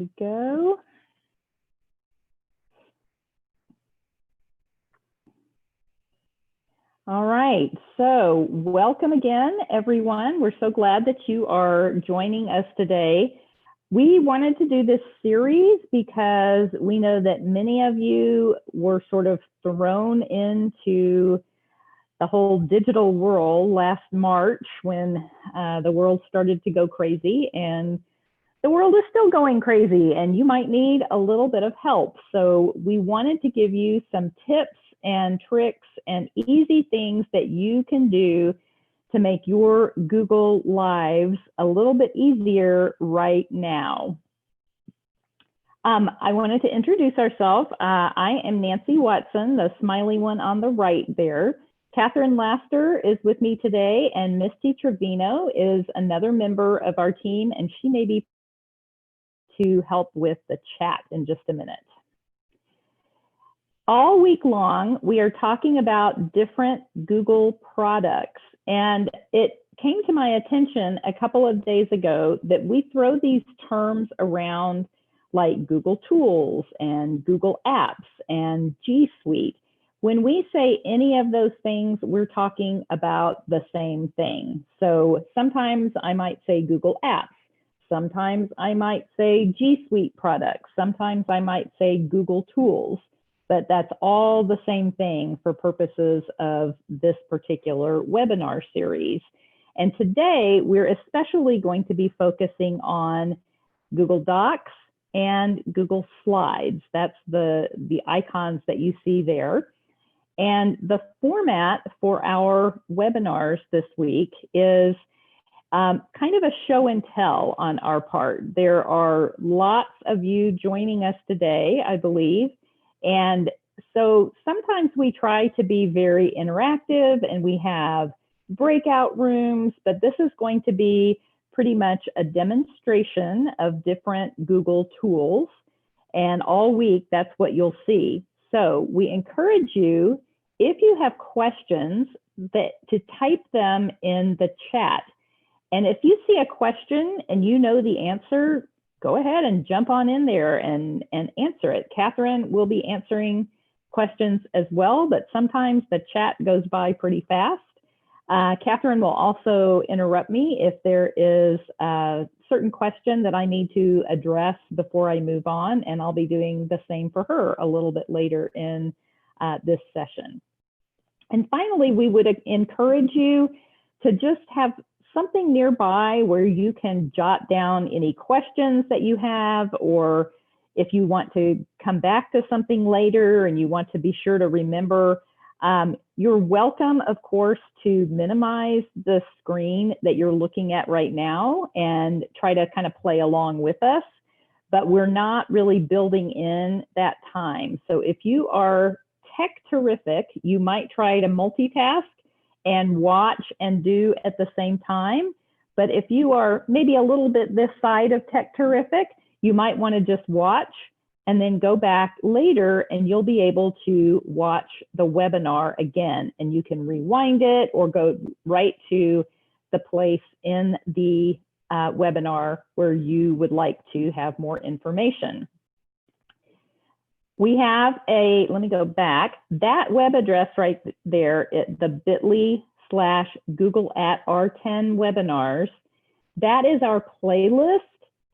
we go. All right, so welcome again, everyone. We're so glad that you are joining us today. We wanted to do this series because we know that many of you were sort of thrown into the whole digital world last March when the world started to go crazy, and the world is still going crazy and you might need a little bit of help. So we wanted to give you some tips and tricks and easy things that you can do to make your Google lives a little bit easier right now. I wanted to introduce ourselves. I am Nancy Watson, the smiley one on the right there. Catherine Laster is with me today, and Misty Trevino is another member of our team, and she may be to help with the chat in just a minute. All week long, we are talking about different Google products, and it came to my attention a couple of days ago that we throw these terms around like Google Tools and Google Apps and G Suite. When we say any of those things, we're talking about the same thing. So sometimes I might say Google Apps. Sometimes I might say G Suite products. Sometimes I might say Google Tools, but that's all the same thing for purposes of this particular webinar series. And today we're especially going to be focusing on Google Docs and Google Slides. That's the icons that you see there. And the format for our webinars this week is kind of a show and tell on our part. There are lots of you joining us today, I believe. And so sometimes we try to be very interactive and we have breakout rooms, but this is going to be pretty much a demonstration of different Google tools. And all week, that's what you'll see. So we encourage you, if you have questions, to type them in the chat. And if you see a question and you know the answer, go ahead and jump on in there and answer it. Catherine will be answering questions as well, but sometimes the chat goes by pretty fast. Catherine will also interrupt me if there is a certain question that I need to address before I move on, and I'll be doing the same for her a little bit later in this session. And finally, we would encourage you to just have something nearby where you can jot down any questions that you have, or if you want to come back to something later and you want to be sure to remember, you're welcome, of course, to minimize the screen that you're looking at right now and try to kind of play along with us, but we're not really building in that time. So if you are tech terrific, you might try to multitask and watch and do at the same time. But if you are maybe a little bit this side of tech terrific, you might want to just watch and then go back later and you'll be able to watch the webinar again, and you can rewind it or go right to the place in the webinar where you would like to have more information. We have let me go back, that web address right there, the bit.ly/Google@R10 webinars, that is our playlist,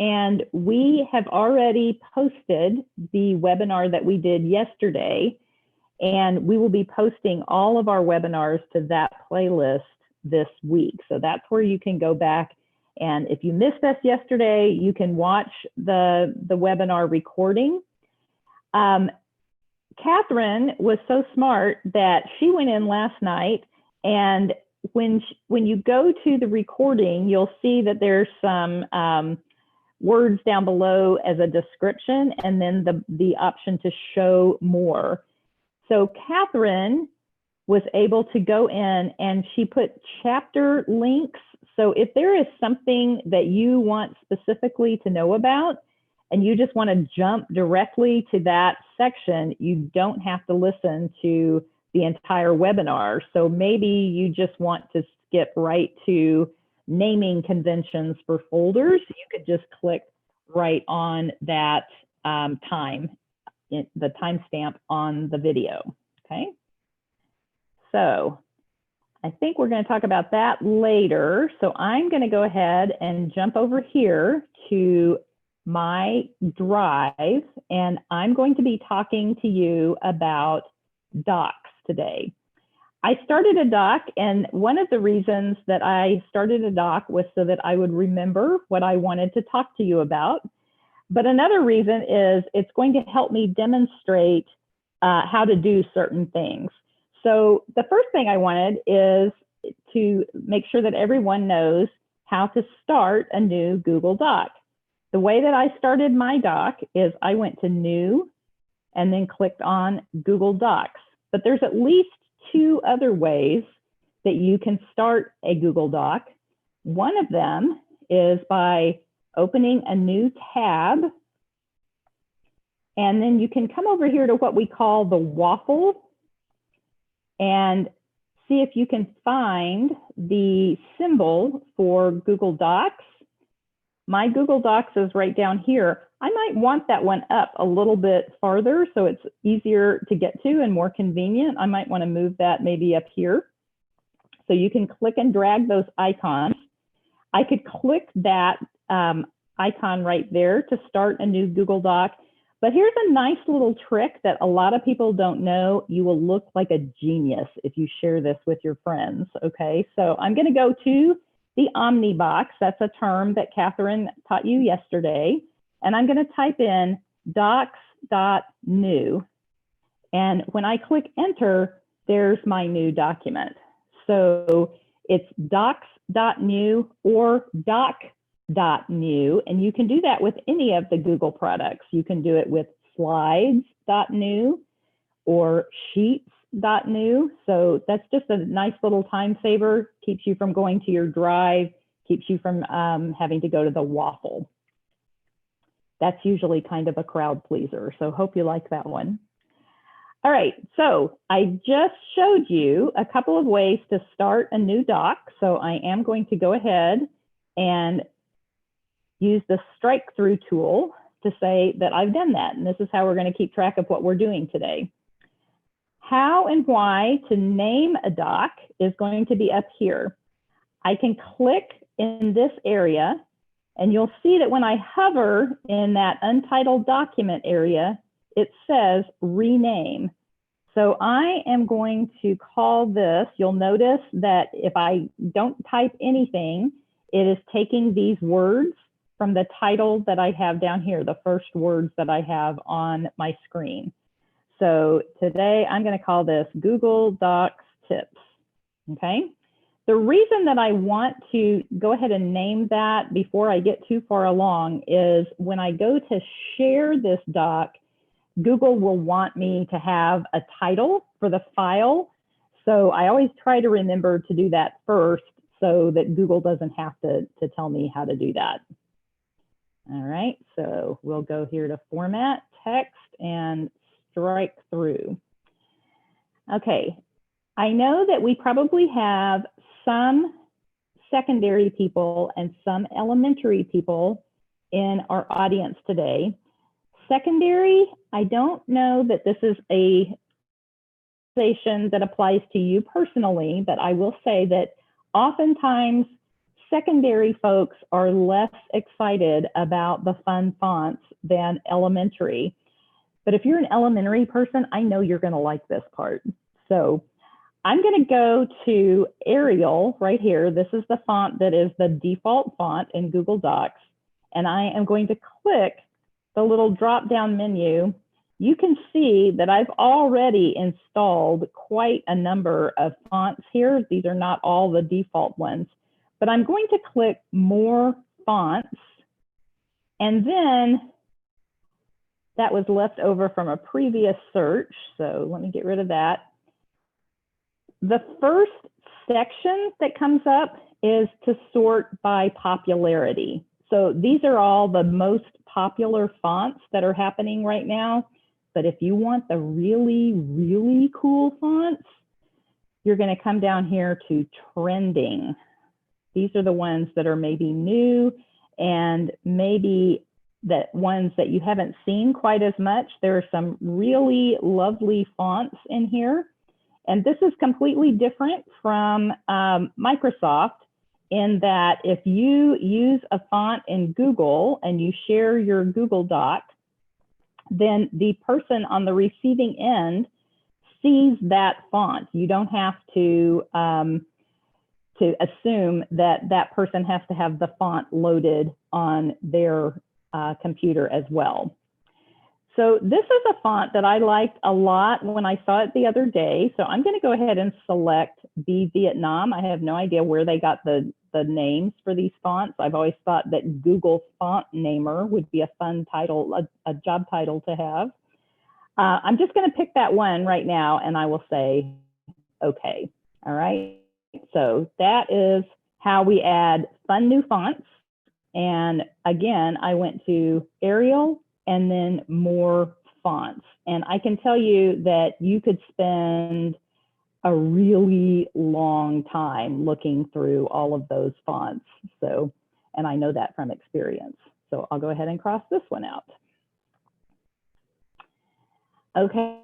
and we have already posted the webinar that we did yesterday, and we will be posting all of our webinars to that playlist this week. So that's where you can go back, and if you missed us yesterday, you can watch the webinar recording. Catherine was so smart that she went in last night, and when you go to the recording, you'll see that there's some words down below as a description, and then the option to show more. So Catherine was able to go in and she put chapter links. So if there is something that you want specifically to know about, and you just want to jump directly to that section, you don't have to listen to the entire webinar. So maybe you just want to skip right to naming conventions for folders. You could just click right on that time, the timestamp on the video, okay? So I think we're going to talk about that later. So I'm going to go ahead and jump over here to my drive, and I'm going to be talking to you about docs today. I started a doc, and one of the reasons that I started a doc was so that I would remember what I wanted to talk to you about. But another reason is it's going to help me demonstrate how to do certain things. So the first thing I wanted is to make sure that everyone knows how to start a new Google Doc. The way that I started my doc is I went to New and then clicked on Google Docs. But there's at least 2 other ways that you can start a Google Doc. One of them is by opening a new tab, and then you can come over here to what we call the waffle and see if you can find the symbol for Google Docs. My Google Docs is right down here. I might want that one up a little bit farther so it's easier to get to and more convenient. I might want to move that maybe up here. So you can click and drag those icons. I could click that icon right there to start a new Google Doc. But here's a nice little trick that a lot of people don't know. You will look like a genius if you share this with your friends, okay? So I'm going to go to the Omnibox. That's a term that Catherine taught you yesterday. And I'm going to type in docs.new. And when I click enter, there's my new document. So it's docs.new or doc.new. And you can do that with any of the Google products. You can do it with slides.new or sheets.new. So that's just a nice little time saver, keeps you from going to your drive, keeps you from having to go to the waffle. That's usually kind of a crowd pleaser. So hope you like that one. All right, so I just showed you a couple of ways to start a new doc. So I am going to go ahead and use the strike through tool to say that I've done that. And this is how we're going to keep track of what we're doing today. How and why to name a doc is going to be up here. I can click in this area, and you'll see that when I hover in that untitled document area, it says rename. So I am going to call this, you'll notice that if I don't type anything, it is taking these words from the title that I have down here, the first words that I have on my screen. So today I'm going to call this Google Docs Tips, okay? The reason that I want to go ahead and name that before I get too far along is when I go to share this doc, Google will want me to have a title for the file. So I always try to remember to do that first so that Google doesn't have to tell me how to do that. All right, so we'll go here to Format, Text, and Strike Through. Okay, I know that we probably have some secondary people and some elementary people in our audience today. Secondary, I don't know that this is a conversation that applies to you personally, but I will say that oftentimes secondary folks are less excited about the fun fonts than elementary. But if you're an elementary person, I know you're going to like this part. So I'm going to go to Arial right here. This is the font that is the default font in Google Docs. And I am going to click the little drop-down menu. You can see that I've already installed quite a number of fonts here. These are not all the default ones, but I'm going to click More Fonts. And then that was left over from a previous search. So let me get rid of that. The first section that comes up is to sort by popularity. So these are all the most popular fonts that are happening right now. But if you want the really, really cool fonts, you're going to come down here to trending. These are the ones that are maybe new and maybe ones that you haven't seen quite as much. There are some really lovely fonts in here. And this is completely different from Microsoft in that if you use a font in Google and you share your Google Doc, then the person on the receiving end sees that font. You don't have to assume that that person has to have the font loaded on their computer as well. So this is a font that I liked a lot when I saw it the other day. So I'm going to go ahead and select B Vietnam. I have no idea where they got the names for these fonts. I've always thought that Google Font Namer would be a fun title, a job title to have. I'm just going to pick that one right now, and I will say, okay. All right. So that is how we add fun new fonts. And again, I went to Arial and then more fonts. And I can tell you that you could spend a really long time looking through all of those fonts. So, and I know that from experience. So I'll go ahead and cross this one out. Okay.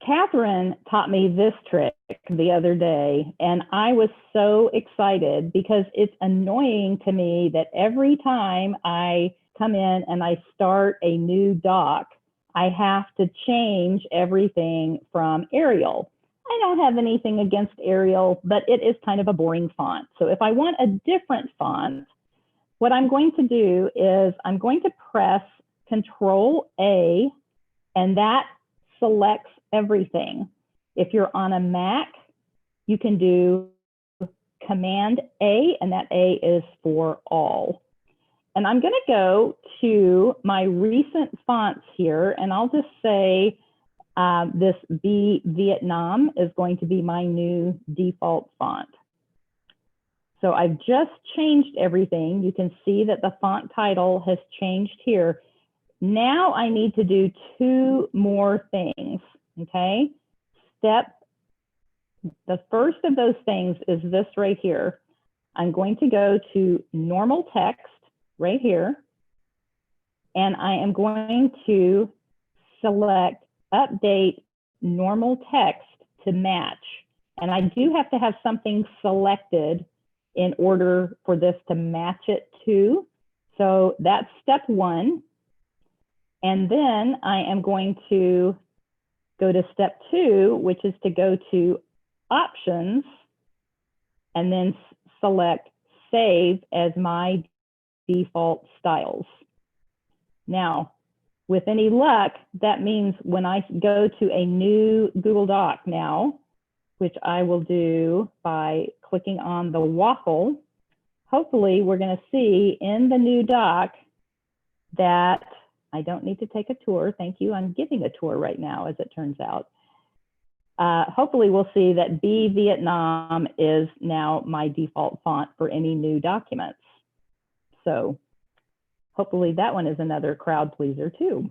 Catherine taught me this trick the other day, and I was so excited because it's annoying to me that every time I come in and I start a new doc, I have to change everything from Arial. I don't have anything against Arial, but it is kind of a boring font. So if I want a different font, what I'm going to do is I'm going to press Control A, and that selects everything. If you're on a Mac, you can do Command A, and that A is for all. And I'm going to go to my recent fonts here, and I'll just say this B Vietnam is going to be my new default font. So I've just changed everything. You can see that the font title has changed here. Now I need to do two more things, okay? The first of those things is this right here. I'm going to go to normal text right here, and I am going to select update normal text to match. And I do have to have something selected in order for this to match it to. So that's step one. And then I am going to go to step two, which is to go to options and then select save as my default styles. Now, with any luck, that means when I go to a new Google Doc now, which I will do by clicking on the waffle, hopefully we're going to see in the new doc that I don't need to take a tour. Thank you. I'm giving a tour right now, as it turns out. Hopefully we'll see that B Vietnam is now my default font for any new documents. So hopefully that one is another crowd pleaser too.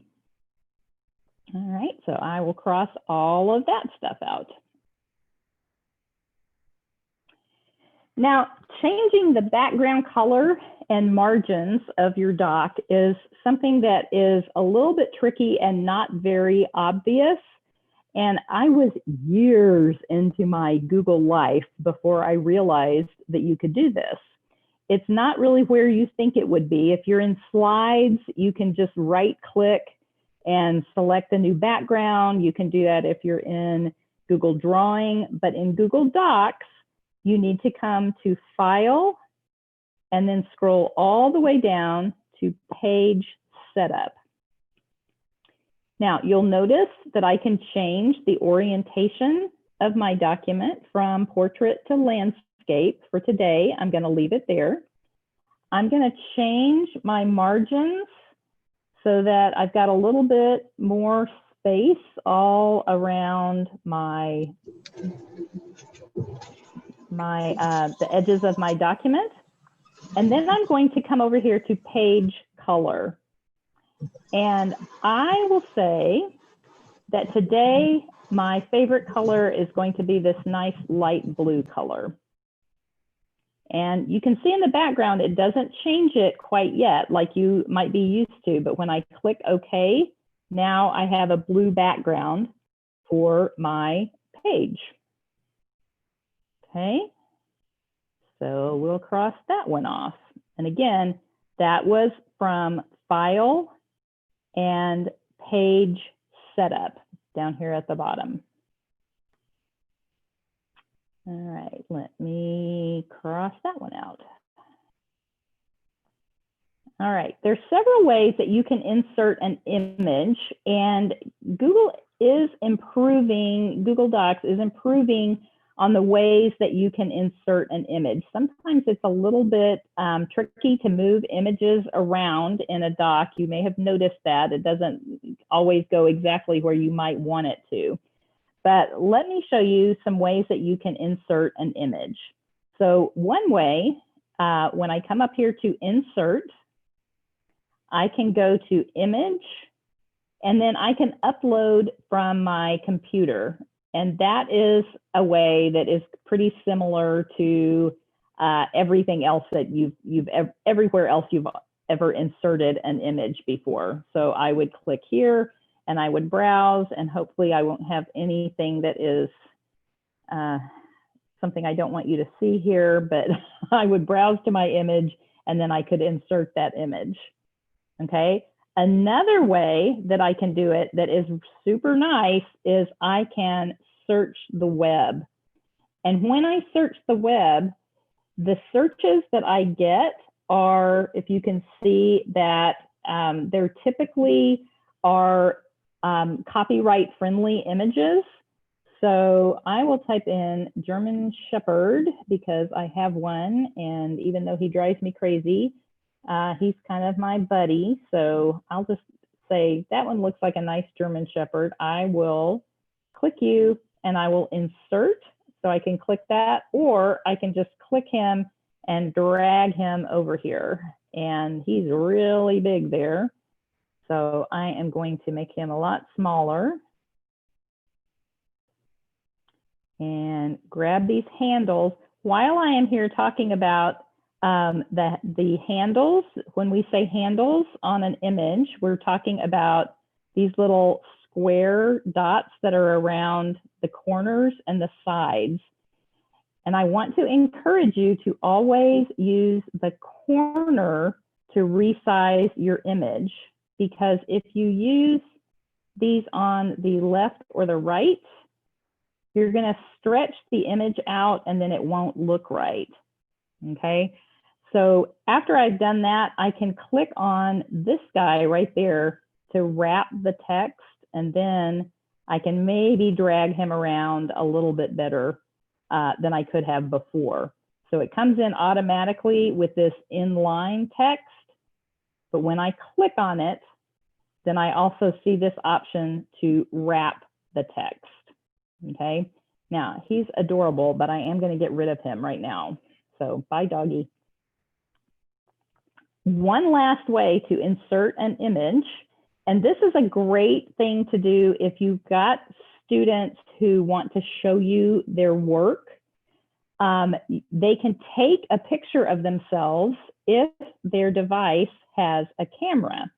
All right, so I will cross all of that stuff out. Now, changing the background color and margins of your doc is something that is a little bit tricky and not very obvious. And I was years into my Google life before I realized that you could do this. It's not really where you think it would be. If you're in slides, you can just right click and select a new background. You can do that if you're in Google Drawing, but in Google Docs, you need to come to File and then scroll all the way down to Page Setup. Now, you'll notice that I can change the orientation of my document from portrait to landscape. For today, I'm going to leave it there. I'm going to change my margins so that I've got a little bit more space all around the edges of my document. And then I'm going to come over here to Page Color. And I will say that today, my favorite color is going to be this nice light blue color. And you can see in the background, it doesn't change it quite yet like you might be used to, but when I click OK, now I have a blue background for my page. Okay, so we'll cross that one off. And again, that was from File and Page Setup down here at the bottom. All right, let me cross that one out. All right, there's several ways that you can insert an image, and Google Docs is improving on the ways that you can insert an image. Sometimes it's a little bit tricky to move images around in a doc. You may have noticed that it doesn't always go exactly where you might want it to. But let me show you some ways that you can insert an image. So one way, when I come up here to insert, I can go to image, and then I can upload from my computer. And that is a way that is pretty similar to everything else that everywhere else you've ever inserted an image before. So I would click here, and I would browse, and hopefully I won't have anything that is something I don't want you to see here, but I would browse to my image, and then I could insert that image. Okay. Another way that I can do it that is super nice is I can search the web. And when I search the web, the searches that I get are, if you can see that there typically are copyright friendly images. So I will type in German Shepherd because I have one, and even though he drives me crazy, he's kind of my buddy. So I'll just say that one looks like a nice German Shepherd. I will click you, and I will insert. So I can click that, or I can just click him and drag him over here. And he's really big there. So I am going to make him a lot smaller and grab these handles. While I am here talking about the handles, when we say handles on an image, we're talking about these little square dots that are around the corners and the sides. And I want to encourage you to always use the corner to resize your image, because if you use these on the left or the right, you're going to stretch the image out and then it won't look right. Okay. So after I've done that, I can click on this guy right there to wrap the text, and then I can maybe drag him around a little bit better than I could have before. So it comes in automatically with this inline text, but when I click on it, then I also see this option to wrap the text. Okay, now he's adorable, but I am going to get rid of him right now. So bye, doggy. One last way to insert an image, and this is a great thing to do if you've got students who want to show you their work. They can take a picture of themselves if their device has a camera.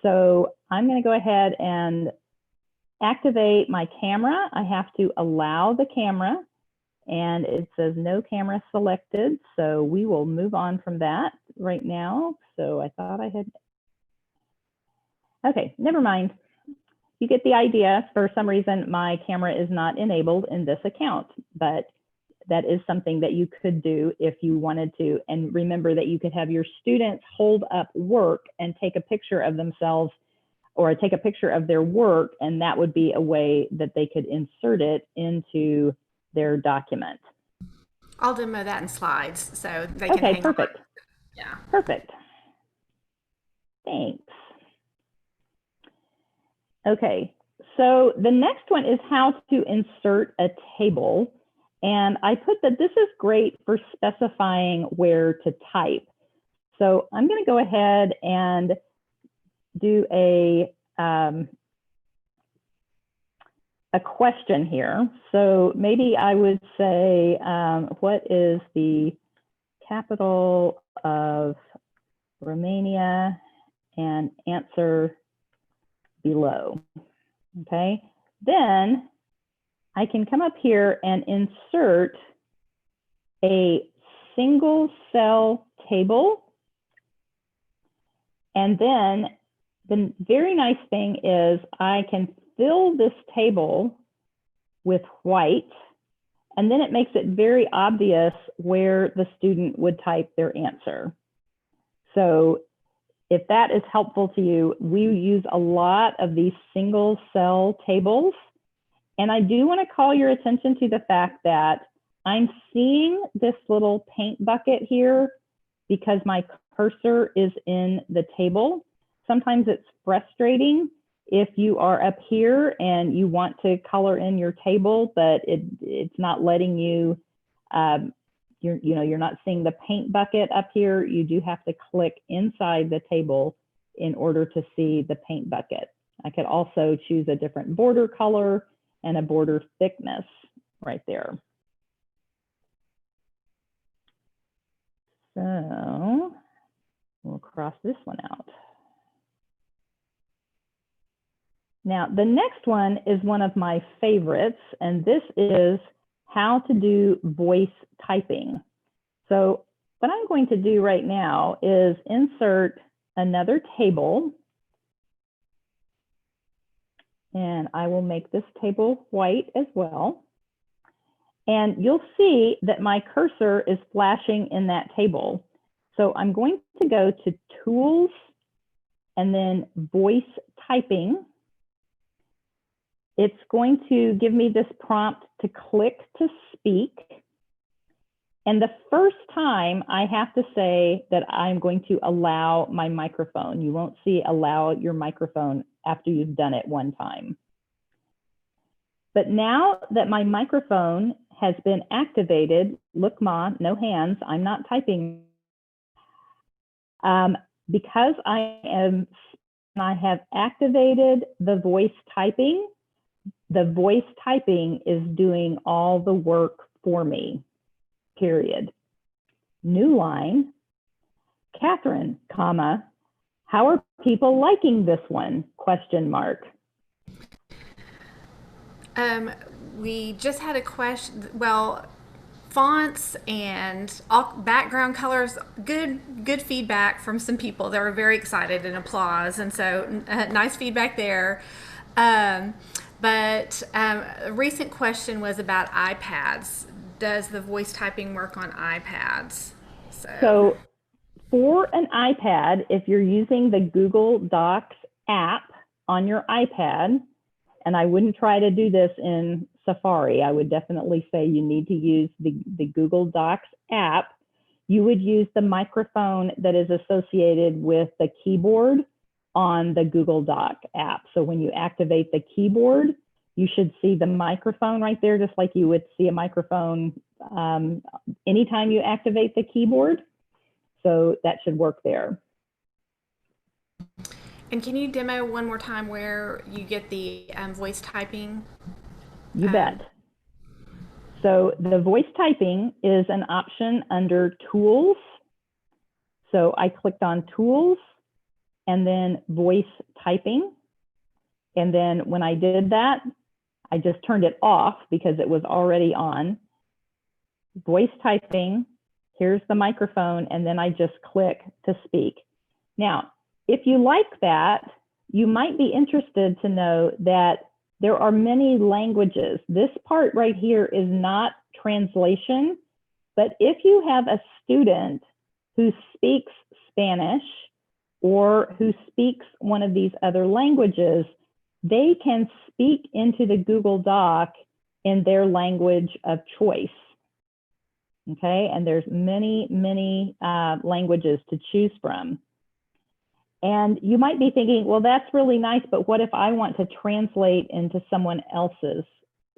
So I'm going to go ahead and activate my camera. I have to allow the camera, and it says no camera selected. So we will move on from that right now. So I thought I had, okay, never mind. You get the idea. For some reason, my camera is not enabled in this account, but that is something that you could do if you wanted to. And remember that you could have your students hold up work and take a picture of themselves or take a picture of their work, and that would be a way that they could insert it into their document. I'll demo that in slides so they can okay, hang perfect. on. Yeah. Perfect. Thanks. Okay, so the next one is how to insert a table. And I put that this is great for specifying where to type. So I'm going to go ahead and do a question here. So maybe I would say, what is the capital of Romania and answer below. Okay, then I can come up here and insert a single cell table. And then the very nice thing is I can fill this table with white, and then it makes it very obvious where the student would type their answer. So if that is helpful to you, we use a lot of these single cell tables. And I do want to call your attention to the fact that I'm seeing this little paint bucket here because my cursor is in the table. Sometimes it's frustrating if you are up here and you want to color in your table, but it's not letting you, you're not seeing the paint bucket up here. You do have to click inside the table in order to see the paint bucket. I could also choose a different border color and a border thickness right there. So we'll cross this one out. Now, the next one is one of my favorites, and this is how to do voice typing. So what I'm going to do right now is insert another table, and I will make this table white as well. And you'll see that my cursor is flashing in that table. So I'm going to go to Tools and then Voice Typing. It's going to give me this prompt to click to speak. And the first time I have to say that I'm going to allow my microphone. You won't see allow your microphone after you've done it one time. But now that my microphone has been activated, look, Ma, no hands, I'm not typing. Because I have activated the voice typing is doing all the work for me, period. New line, Catherine, comma, how are people liking this one, question mark. We just had a question, well, fonts and all background colors, good feedback from some people that were very excited and applause, and so nice feedback there. But a recent question was about iPads. Does the voice typing work on iPads? So for an iPad, if you're using the Google Docs app on your iPad, and I wouldn't try to do this in Safari, I would definitely say you need to use the Google Docs app. You would use the microphone that is associated with the keyboard on the Google Doc app. So when you activate the keyboard, you should see the microphone right there, just like you would see a microphone anytime you activate the keyboard. So that should work there. And can you demo one more time where you get the voice typing? You bet. So the voice typing is an option under Tools. So I clicked on Tools and then Voice Typing. And then when I did that, I just turned it off because it was already on. Voice Typing, here's the microphone, and then I just click to speak. Now, if you like that, you might be interested to know that there are many languages. This part right here is not translation, but if you have a student who speaks Spanish or who speaks one of these other languages, they can speak into the Google Doc in their language of choice. Okay, and there's many languages to choose from. And you might be thinking, well, that's really nice, but what if I want to translate into someone else's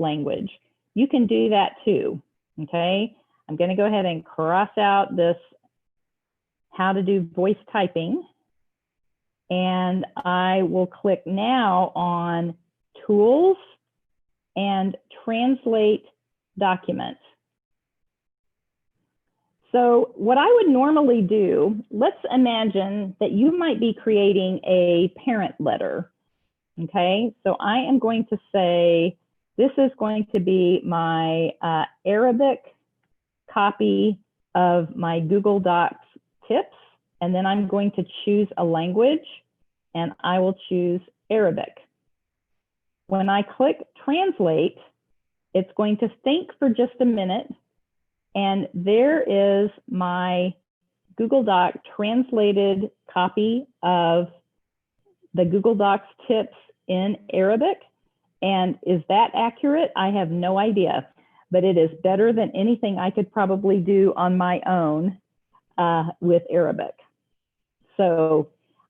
language? You can do that too, okay? I'm gonna go ahead and cross out this how to do voice typing, and I will click now on Tools and Translate Document. So what I would normally do, let's imagine that you might be creating a parent letter. Okay, so I am going to say, this is going to be my Arabic copy of my Google Docs tips. And then I'm going to choose a language, and I will choose Arabic. When I click translate, it's going to think for just a minute. And there is my Google Doc translated copy of the Google Docs tips in Arabic. And is that accurate? I have no idea, but it is better than anything I could probably do on my own with Arabic. So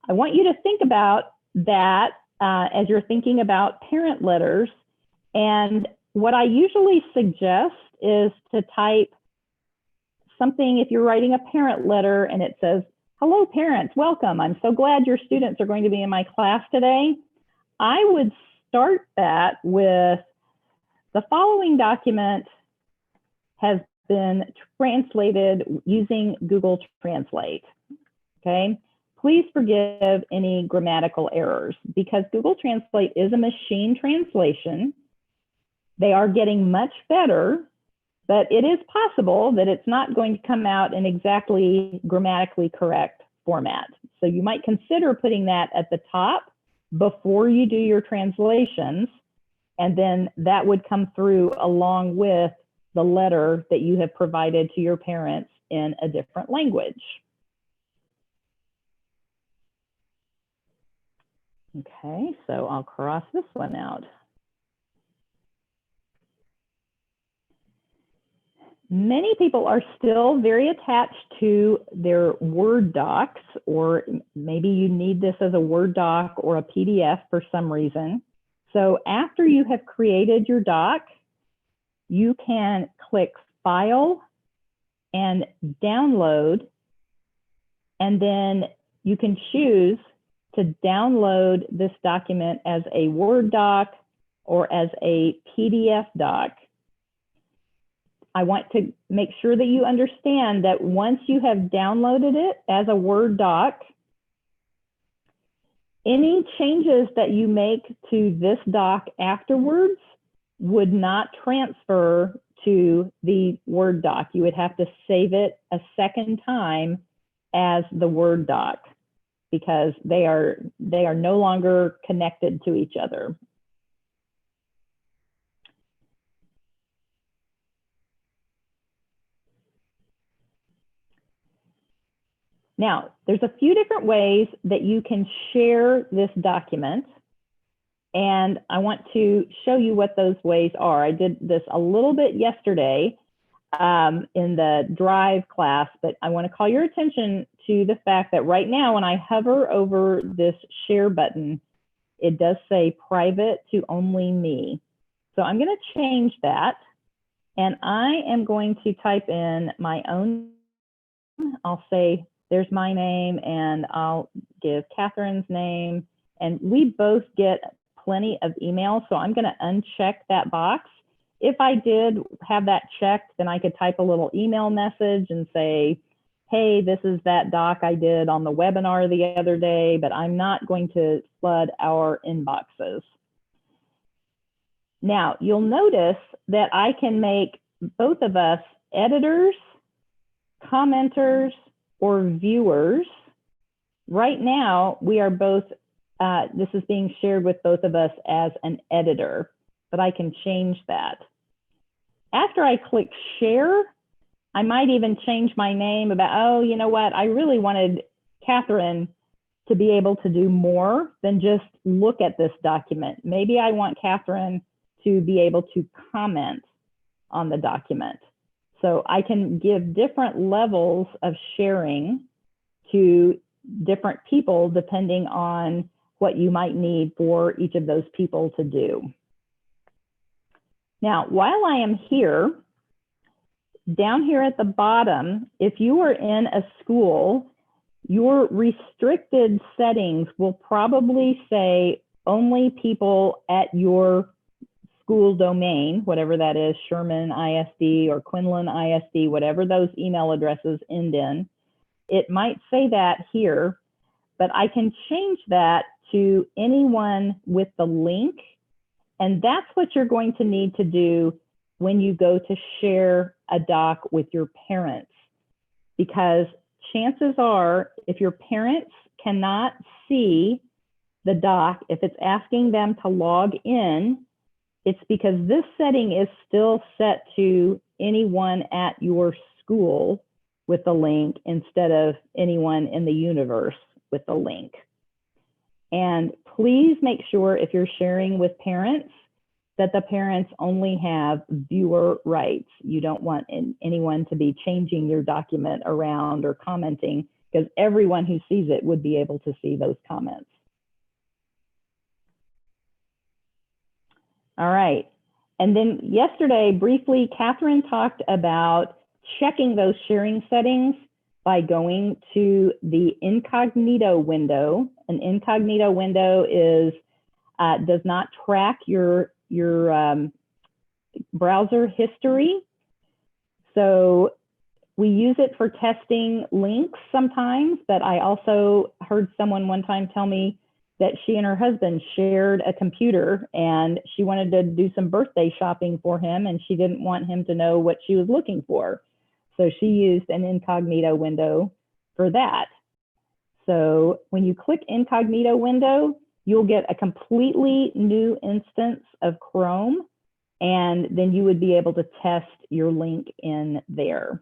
I want you to think about that as you're thinking about parent letters. And what I usually suggest is to type something, if you're writing a parent letter and it says, "Hello parents, welcome. I'm so glad your students are going to be in my class today." I would start that with, "The following document has been translated using Google Translate." Okay, please forgive any grammatical errors, because Google Translate is a machine translation. They are getting much better, but it is possible that it's not going to come out in exactly grammatically correct format. So you might consider putting that at the top before you do your translations, and then that would come through along with the letter that you have provided to your parents in a different language. Okay, so I'll cross this one out. Many people are still very attached to their Word docs, or maybe you need this as a Word doc or a PDF for some reason. So after you have created your doc, you can click File and Download, and then you can choose to download this document as a Word doc or as a PDF doc. I want to make sure that you understand that once you have downloaded it as a Word doc, any changes that you make to this doc afterwards would not transfer to the Word doc. You would have to save it a second time as the Word doc, because they are no longer connected to each other. Now, there's a few different ways that you can share this document, and I want to show you what those ways are. I did this a little bit yesterday in the Drive class, but I want to call your attention to the fact that right now when I hover over this share button, it does say private to only me. So I'm going to change that, and I am going to type in my own. I'll say, there's my name, and I'll give Catherine's name, and we both get plenty of emails, so I'm going to uncheck that box. If I did have that checked, then I could type a little email message and say, "Hey, this is that doc I did on the webinar the other day," but I'm not going to flood our inboxes. Now, you'll notice that I can make both of us editors, commenters, or viewers. Right now, we are both, this is being shared with both of us as an editor, but I can change that. After I click share, I might even change my name about, oh, you know what? I really wanted Catherine to be able to do more than just look at this document. Maybe I want Catherine to be able to comment on the document. So I can give different levels of sharing to different people depending on what you might need for each of those people to do. Now, while I am here, down here at the bottom, if you are in a school, your restricted settings will probably say only people at your school domain, whatever that is, Sherman ISD or Quinlan ISD, whatever those email addresses end in, it might say that here, but I can change that to anyone with the link. And that's what you're going to need to do when you go to share a doc with your parents, because chances are, if your parents cannot see the doc, if it's asking them to log in, it's because this setting is still set to anyone at your school with the link instead of anyone in the universe with the link. And please make sure, if you're sharing with parents, that the parents only have viewer rights. You don't want anyone to be changing your document around or commenting, because everyone who sees it would be able to see those comments. All right. And then yesterday, briefly, Catherine talked about checking those sharing settings by going to the incognito window. An incognito window is does not track your browser history. So we use it for testing links sometimes, but I also heard someone one time tell me that she and her husband shared a computer and she wanted to do some birthday shopping for him and she didn't want him to know what she was looking for. So she used an incognito window for that. So when you click incognito window, you'll get a completely new instance of Chrome, and then you would be able to test your link in there.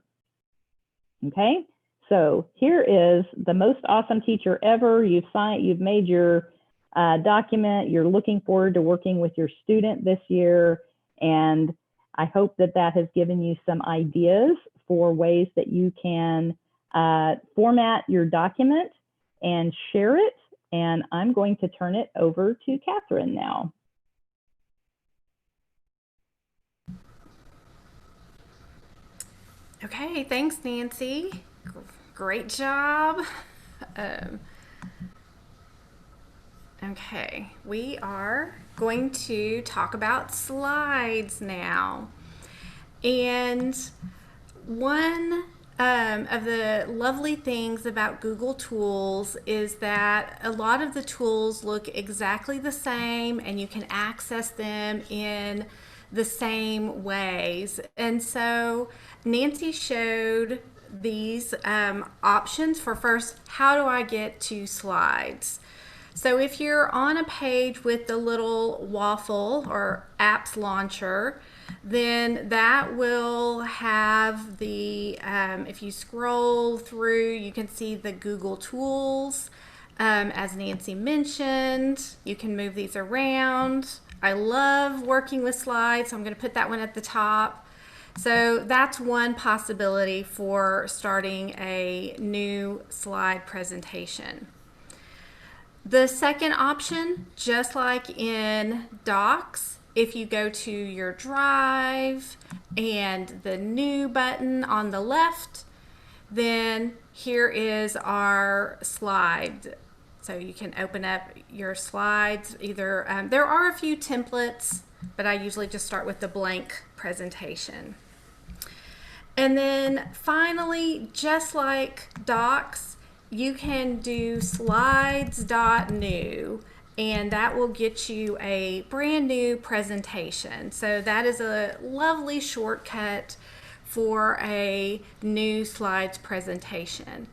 Okay, so here is the most awesome teacher ever. You've made your document. You're looking forward to working with your student this year, and I hope that that has given you some ideas for ways that you can format your document and share it. And I'm going to turn it over to Catherine now. Okay, thanks, Nancy. Great job. Okay, we are going to talk about slides now. And one of the lovely things about Google Tools is that a lot of the tools look exactly the same and you can access them in the same ways. And so Nancy showed these options for first, how do I get to slides? So if you're on a page with the little waffle or apps launcher, then that will have the, if you scroll through, you can see the Google Tools. As Nancy mentioned, you can move these around. I love working with slides, so I'm going to put that one at the top. So that's one possibility for starting a new slide presentation. The second option, just like in Docs, if you go to your Drive and the New button on the left, then here is our slide. So you can open up your slides. Either there are a few templates, but I usually just start with the blank presentation. And then finally, just like Docs, you can do slides.new, and that will get you a brand new presentation. So that is a lovely shortcut for a new slides presentation.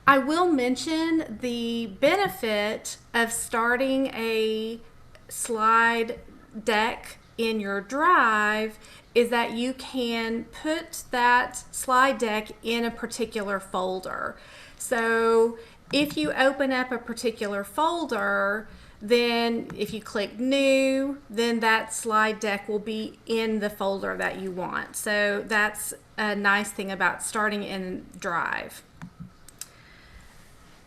I will mention the benefit of starting a slide deck in your Drive is that you can put that slide deck in a particular folder. So if you open up a particular folder, then if you click New, then that slide deck will be in the folder that you want. So that's a nice thing about starting in Drive.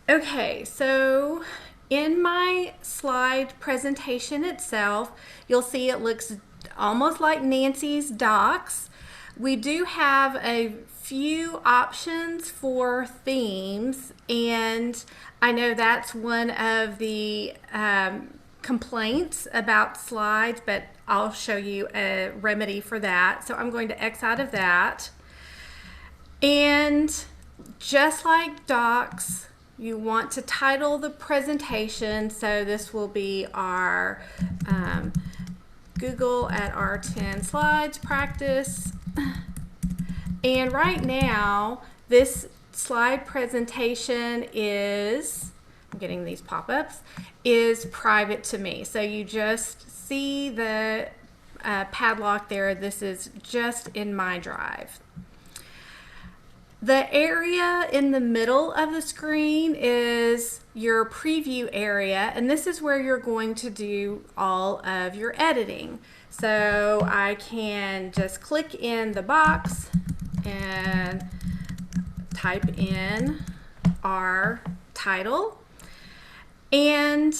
Okay, so in my slide presentation itself, you'll see it looks almost like Nancy's Docs. We do have a few options for themes, and I know that's one of the complaints about slides, but I'll show you a remedy for that. So I'm going to X out of that. And just like docs, you want to title the presentation. So this will be our Google at R10 slides practice. And right now, this slide presentation is, I'm getting these pop-ups, is private to me. So you just see the padlock there. This is just in my drive. The area in the middle of the screen is your preview area, and this is where you're going to do all of your editing. So I can just click in the box and type in our title. And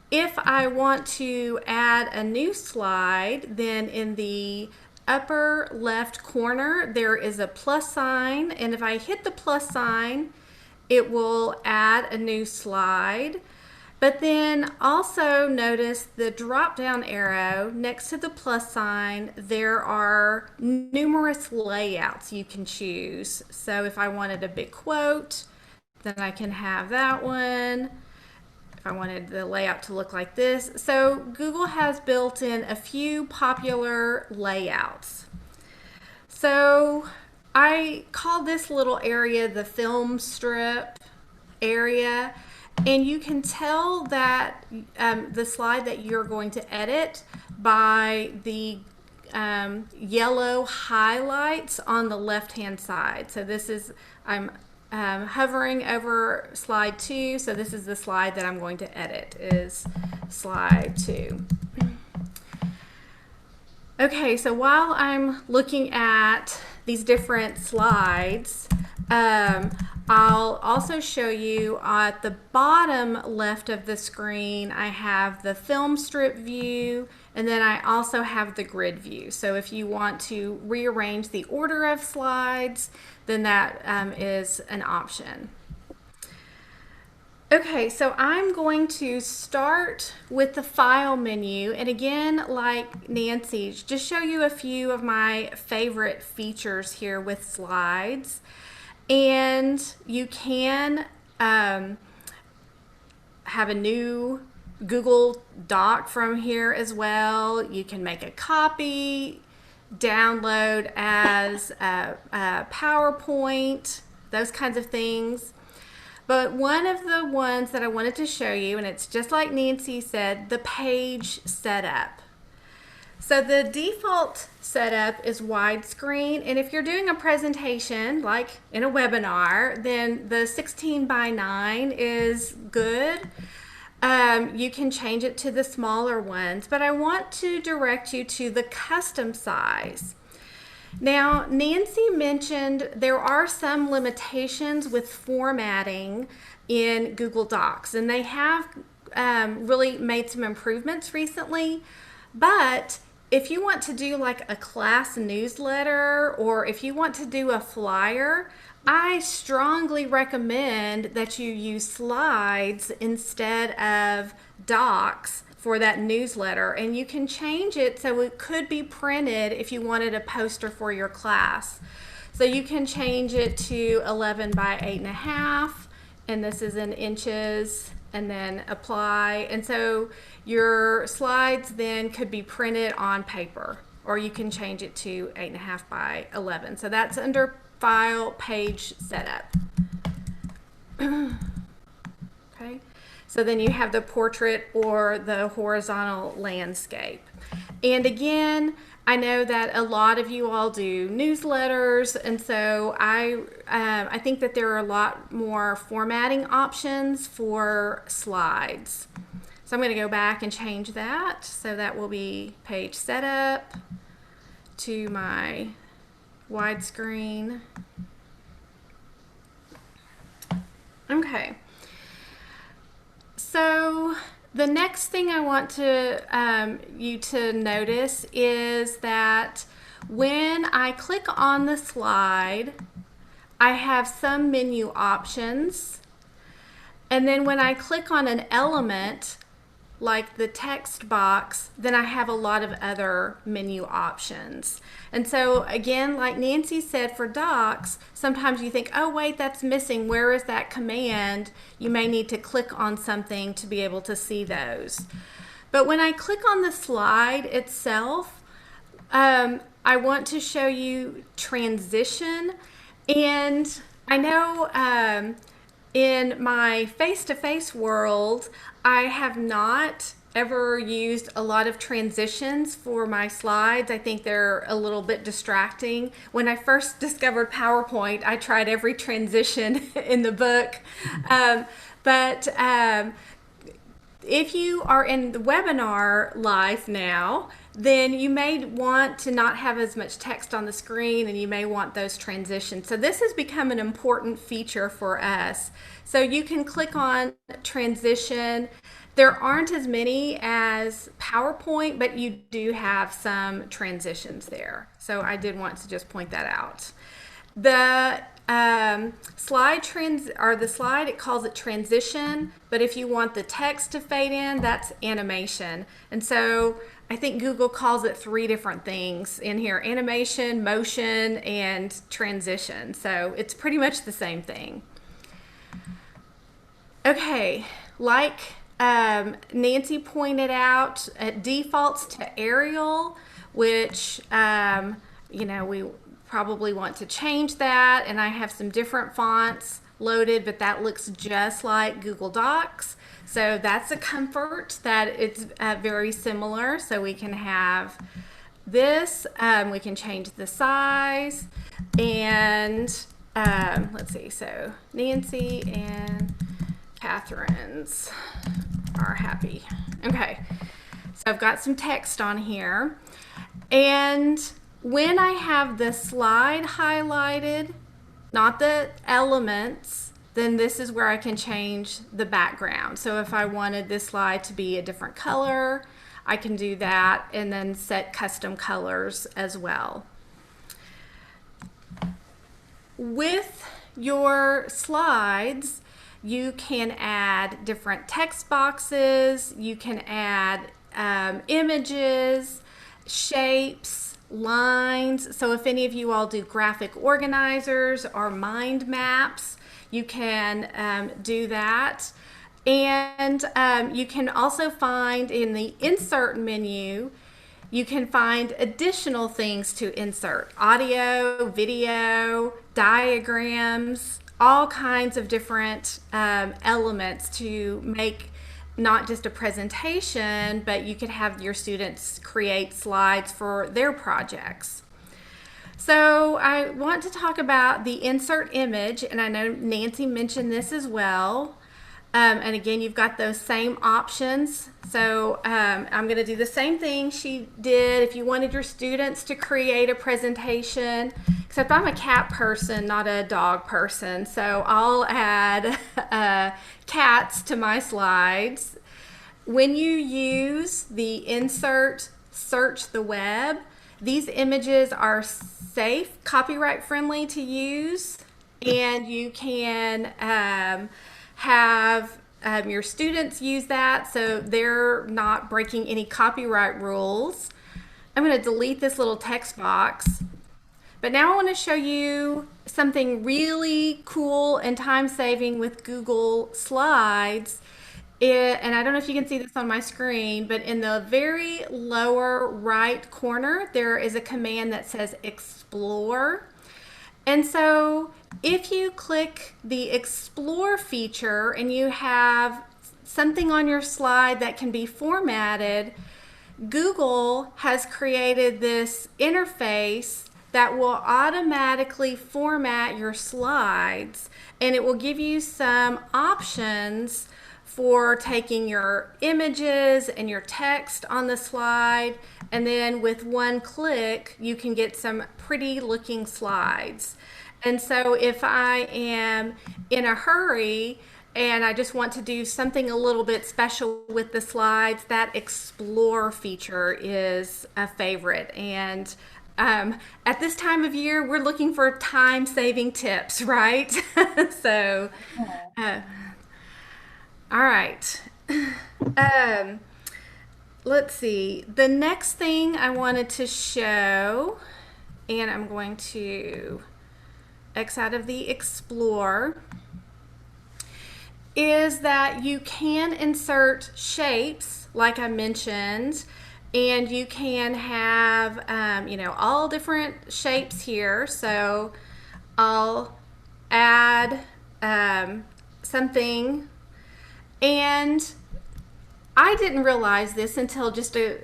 if I want to add a new slide, then in the upper left corner there is a plus sign, and if I hit the plus sign it will add a new slide. But then also notice the drop down arrow next to the plus sign, there are numerous layouts you can choose. So if I wanted a big quote, then I can have that one. If I wanted the layout to look like this. So Google has built in a few popular layouts. So I call this little area the Filmstrip area, and you can tell that the slide that you're going to edit by the yellow highlights on the left hand side. So this is, I'm hovering over slide 2, so this is the slide that I'm going to edit, is slide 2. Okay, so while I'm looking at these different slides, I'll also show you at the bottom left of the screen, I have the Filmstrip view, and then I also have the grid view. So if you want to rearrange the order of slides, then that is an option. Okay, so I'm going to start with the file menu, and again, like Nancy, just show you a few of my favorite features here with slides. And you can have a new Google Doc from here as well. You can make a copy, download as a PowerPoint, those kinds of things. But one of the ones that I wanted to show you, and it's just like Nancy said, the page setup. So the default setup is widescreen, and if you're doing a presentation like in a webinar, then the 16:9 is good. You can change it to the smaller ones, but I want to direct you to the custom size. Now, Nancy mentioned there are some limitations with formatting in Google Docs, and they have really made some improvements recently. But if you want to do like a class newsletter, or if you want to do a flyer, I strongly recommend that you use slides instead of docs for that newsletter, and you can change it so it could be printed if you wanted a poster for your class. So you can change it to 11 by 8.5, and this is in inches, and then apply. And so your slides then could be printed on paper, or you can change it to 8.5 by 11. So that's under File, Page Setup. Okay. So then you have the portrait or the horizontal landscape. And again, I know that a lot of you all do newsletters, and so I think that there are a lot more formatting options for slides. So I'm going to go back and change that. So that will be page setup to my widescreen. Okay. So the next thing I want to you to notice is that when I click on the slide, I have some menu options, and then when I click on an element, like the text box, then I have a lot of other menu options. And so again, like Nancy said, for docs, sometimes you think, oh wait, that's missing. Where is that command? You may need to click on something to be able to see those. But when I click on the slide itself, I want to show you transition. And I know in my face-to-face world, I have not ever used a lot of transitions for my slides. I think they're a little bit distracting. When I first discovered PowerPoint, I tried every transition in the book. But if you are in the webinar live now, then you may want to not have as much text on the screen, and you may want those transitions. So this has become an important feature for us. So you can click on transition. There aren't as many as PowerPoint, but you do have some transitions there. So I did want to just point that out. The slide it calls it transition, but if you want the text to fade in, that's animation. And so I think Google calls it 3 different things in here: animation, motion, and transition. So it's pretty much the same thing. Okay, like Nancy pointed out, it defaults to Arial, which we probably want to change that, and I have some different fonts loaded, but that looks just like Google Docs. So that's a comfort that it's very similar. So we can have this, we can change the size, and let's see, so Nancy and Catherine's are happy. Okay, so I've got some text on here, and when I have the slide highlighted, not the elements, then this is where I can change the background. So if I wanted this slide to be a different color, I can do that, and then set custom colors as well. With your slides, you can add different text boxes, you can add images, shapes, lines. So if any of you all do graphic organizers or mind maps, you can do that. And you can also find in the insert menu, you can find additional things to insert: audio, video, diagrams, all kinds of different elements to make not just a presentation, but you could have your students create slides for their projects. So I want to talk about the insert image, and I know Nancy mentioned this as well. And again, you've got those same options. So I'm going to do the same thing she did. If you wanted your students to create a presentation, except I'm a cat person, not a dog person, so I'll add cats to my slides. When you use the insert search the web, these images are safe, copyright friendly to use, and you can have your students use that so they're not breaking any copyright rules. I'm going to delete this little text box, but now I want to show you something really cool and time-saving with Google Slides. And I don't know if you can see this on my screen, but in the very lower right corner, there is a command that says Explore. And so if you click the Explore feature and you have something on your slide that can be formatted, Google has created this interface that will automatically format your slides, and it will give you some options for taking your images and your text on the slide, and then with one click you can get some pretty looking slides. And so if I am in a hurry and I just want to do something a little bit special with the slides, that Explore feature is a favorite. And at this time of year, we're looking for time-saving tips, right? So, all right. let's see. The next thing I wanted to show, and I'm going to X out of the Explore, is that you can insert shapes, like I mentioned, and you can have, all different shapes here. So I'll add something, and I didn't realize this until just a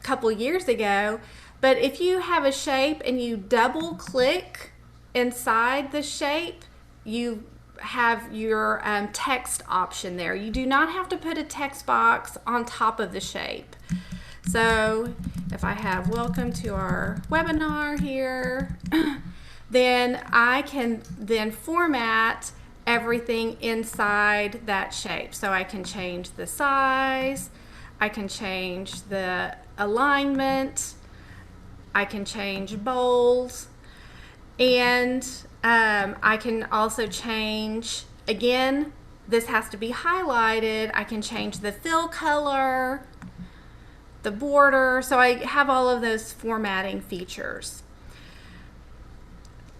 couple years ago, but if you have a shape and you double click inside the shape, you have your text option there. You do not have to put a text box on top of the shape. So if I have welcome to our webinar here, then I can then format everything inside that shape. So I can change the size, I can change the alignment, I can change bold, and I can also change, again, this has to be highlighted. I can change the fill color, the border, so I have all of those formatting features.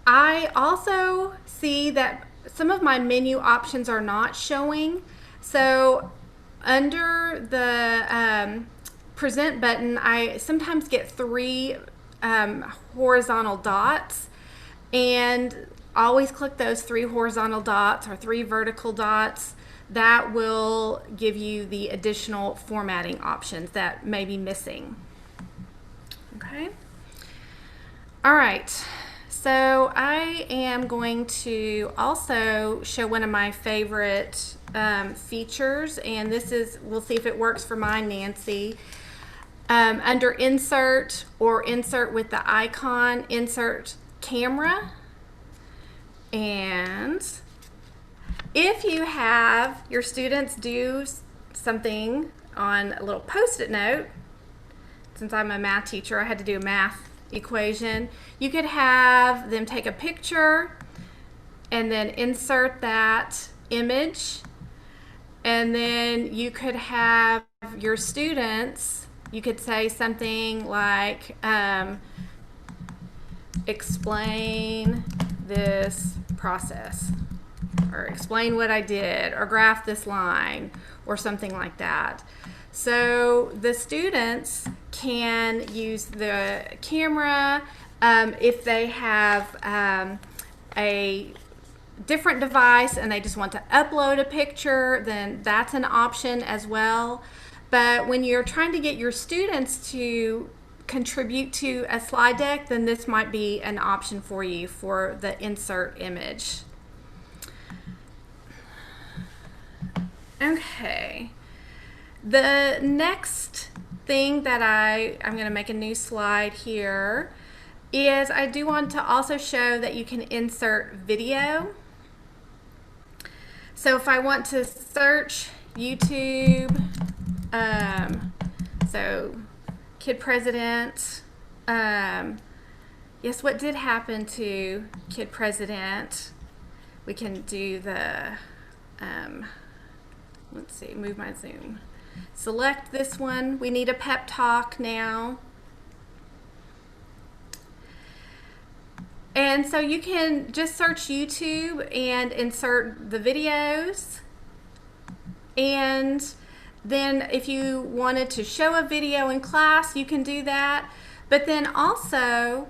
I also see that some of my menu options are not showing. So under the present button, I sometimes get 3 horizontal dots, and always click those 3 horizontal dots or 3 vertical dots. That will give you the additional formatting options that may be missing. Okay. All right. So I am going to also show one of my favorite features, and this is, we'll see if it works for mine, Nancy. Under Insert or Insert with the icon, Insert Camera. And if you have your students do something on a little Post-it note, since I'm a math teacher, I had to do a math equation. You could have them take a picture and then insert that image, and then you could have your students, you could say something like explain this process, or explain what I did, or graph this line, or something like that. So the students can use the camera. If they have a different device and they just want to upload a picture, then that's an option as well. But when you're trying to get your students to contribute to a slide deck, then this might be an option for you for the insert image. Okay. The next thing that I'm going to make a new slide here is I do want to also show that you can insert video. So if I want to search YouTube, so Kid President, yes, what did happen to Kid President? We can do the, let's see, move my zoom. Select this one. We need a pep talk now. And so you can just search YouTube and insert the videos. And then if you wanted to show a video in class, you can do that. But then also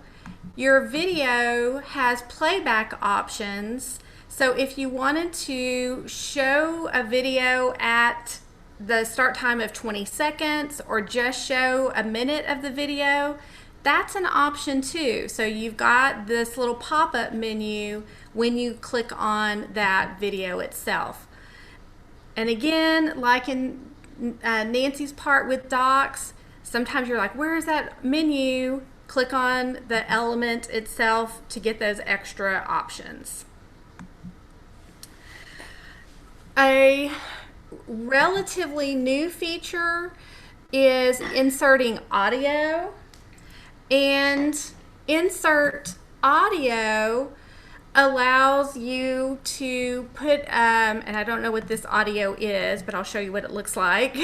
your video has playback options. So if you wanted to show a video at the start time of 20 seconds or just show a minute of the video, that's an option too. So you've got this little pop-up menu when you click on that video itself. And again, like in Nancy's part with docs, sometimes you're like, where is that menu? Click on the element itself to get those extra options. A relatively new feature is inserting audio. And insert audio allows you to put, and I don't know what this audio is, but I'll show you what it looks like.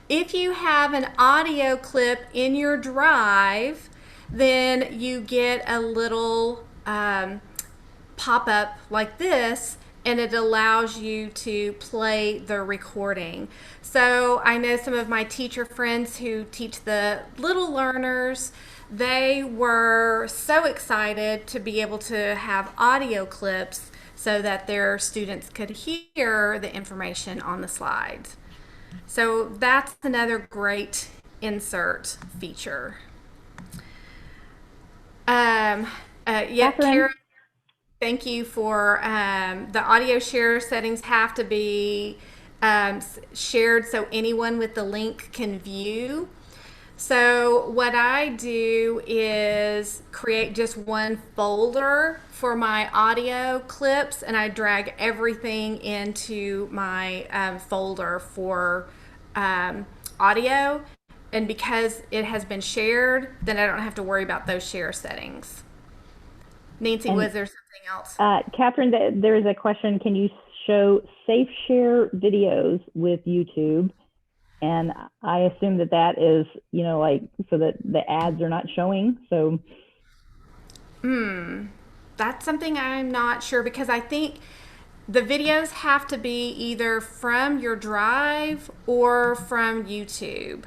If you have an audio clip in your drive, then you get a little pop up like this, and it allows you to play the recording. So I know some of my teacher friends who teach the little learners, they were so excited to be able to have audio clips so that their students could hear the information on the slides. So that's another great insert feature. Yeah, Catherine, Karen, thank you for the audio share settings have to be shared so anyone with the link can view. So what I do is create just one folder for my audio clips, and I drag everything into my folder for audio. And because it has been shared, then I don't have to worry about those share settings. Nancy, and was there something else? Catherine, there is a question. Can you show safe share videos with YouTube? And I assume that that is, like so that the ads are not showing. So That's something I'm not sure, because I think the videos have to be either from your drive or from YouTube.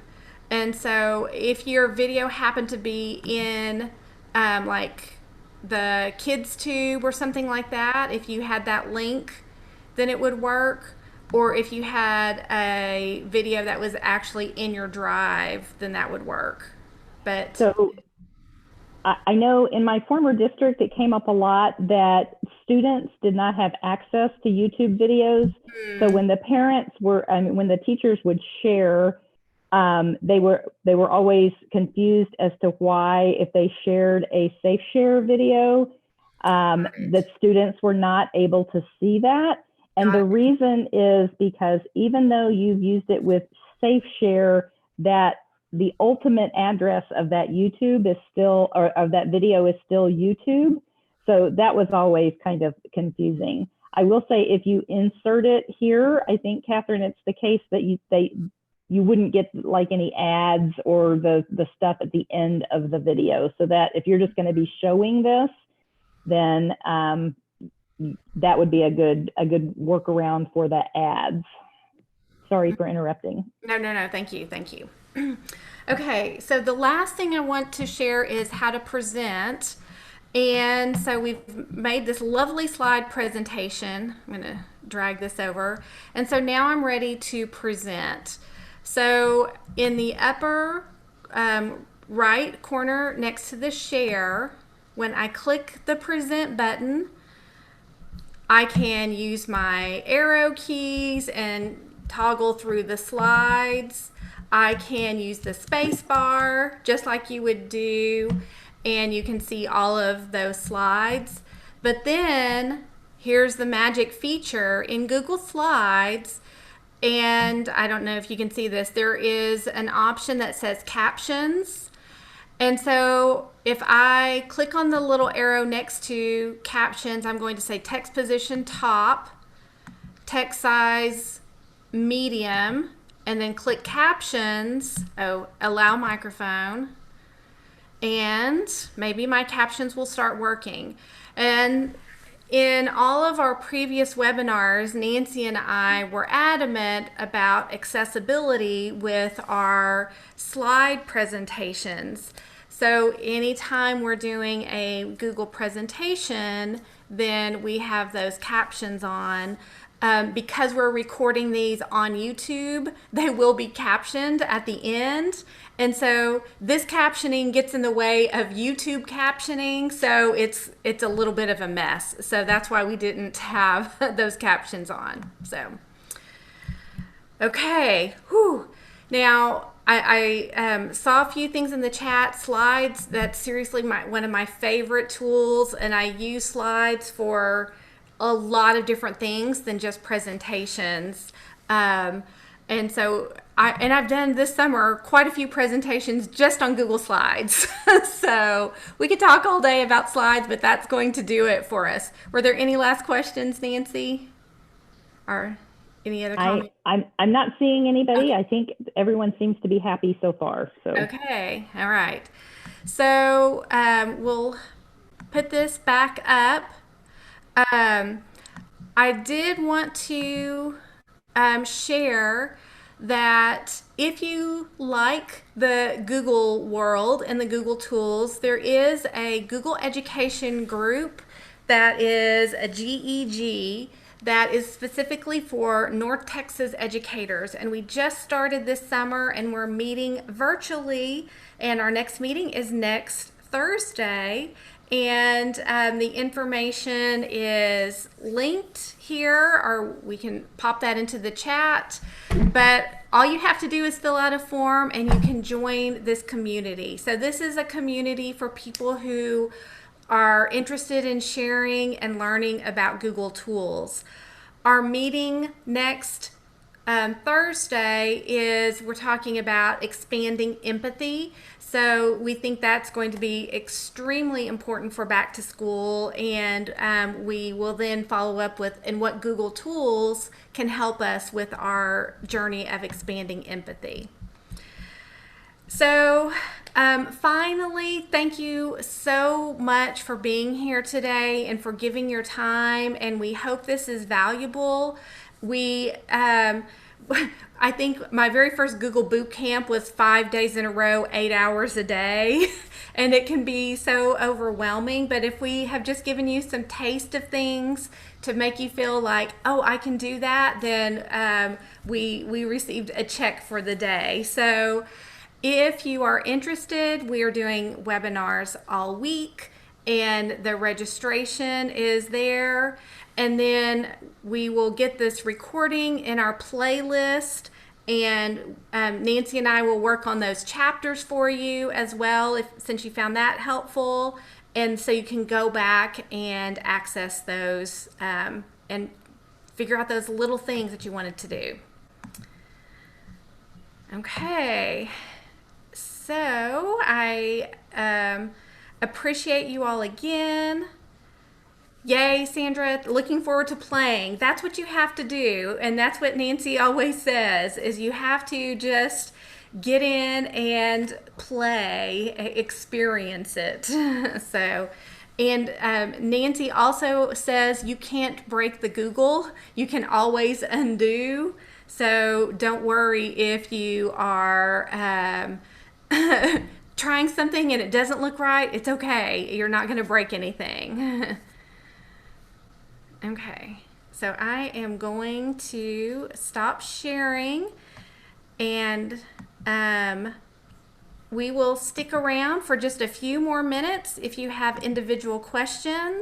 And so if your video happened to be in like the kids tube or something like that, if you had that link, then it would work. Or if you had a video that was actually in your drive, then that would work. But so I know in my former district, it came up a lot that students did not have access to YouTube videos. So when the parents were, when the teachers would share, they were always confused as to why, if they shared a safe share video, that students were not able to see that. And the reason is because even though you've used it with safe share, that the ultimate address of that YouTube is still, or of that video is still YouTube. So that was always kind of confusing. I will say if you insert it here, I think, Catherine, it's the case that you wouldn't get like any ads or the stuff at the end of the video. So that if you're just going to be showing this, then that would be a good workaround for the ads. Sorry for interrupting. No. Thank you. Okay, so the last thing I want to share is how to present. And so we've made this lovely slide presentation. I'm going to drag this over. And so now I'm ready to present. So in the upper right corner next to the share, when I click the present button, I can use my arrow keys and toggle through the slides. I can use the space bar just like you would do, and you can see all of those slides. But then here's the magic feature in Google Slides, and I don't know if you can see this, there is an option that says captions. And so if I click on the little arrow next to captions, I'm going to say text position top, text size medium, and then click captions, allow microphone, and maybe my captions will start working. And in all of our previous webinars, Nancy and I were adamant about accessibility with our slide presentations. So anytime we're doing a Google presentation, then we have those captions on. Because we're recording these on YouTube, they will be captioned at the end. And so this captioning gets in the way of YouTube captioning, so it's a little bit of a mess. So that's why we didn't have those captions on. So, okay. Whew. Now, I saw a few things in the chat. Slides, that's seriously one of my favorite tools, and I use slides for a lot of different things than just presentations. And so I've done this summer quite a few presentations just on Google Slides. So we could talk all day about slides, but that's going to do it for us. Were there any last questions, Nancy? Or Any other comments? I'm not seeing anybody. I think everyone seems to be happy so far. So Okay, all right. So we'll put this back up. Um, I did want to share that if you like the Google world and the Google tools, there is a Google Education group that is a GEG that is specifically for North Texas educators. And we just started this summer and we're meeting virtually. And our next meeting is next Thursday. And the information is linked here, or we can pop that into the chat. But all you have to do is fill out a form and you can join this community. So this is a community for people who are interested in sharing and learning about Google tools. Our meeting next Thursday is we're talking about expanding empathy. So we think that's going to be extremely important for back to school, and we will then follow up with and what Google tools can help us with our journey of expanding empathy. So finally, thank you so much for being here today and for giving your time, and we hope this is valuable. We I think my very first Google boot camp was 5 days in a row, 8 hours a day, and it can be so overwhelming. But if we have just given you some taste of things to make you feel like, oh, I can do that, then we received a check for the day. So if you are interested, we are doing webinars all week, and the registration is there. And then we will get this recording in our playlist, and Nancy and I will work on those chapters for you as well, since you found that helpful. And so you can go back and access those and figure out those little things that you wanted to do. Okay. So I appreciate you all again. Yay, Sandra, looking forward to playing. That's what you have to do. And that's what Nancy always says, is you have to just get in and play, experience it. So, and Nancy also says you can't break the Google. You can always undo. So don't worry if you are trying something and it doesn't look right. It's okay. You're not going to break anything. Okay, so I am going to stop sharing, and we will stick around for just a few more minutes if you have individual questions.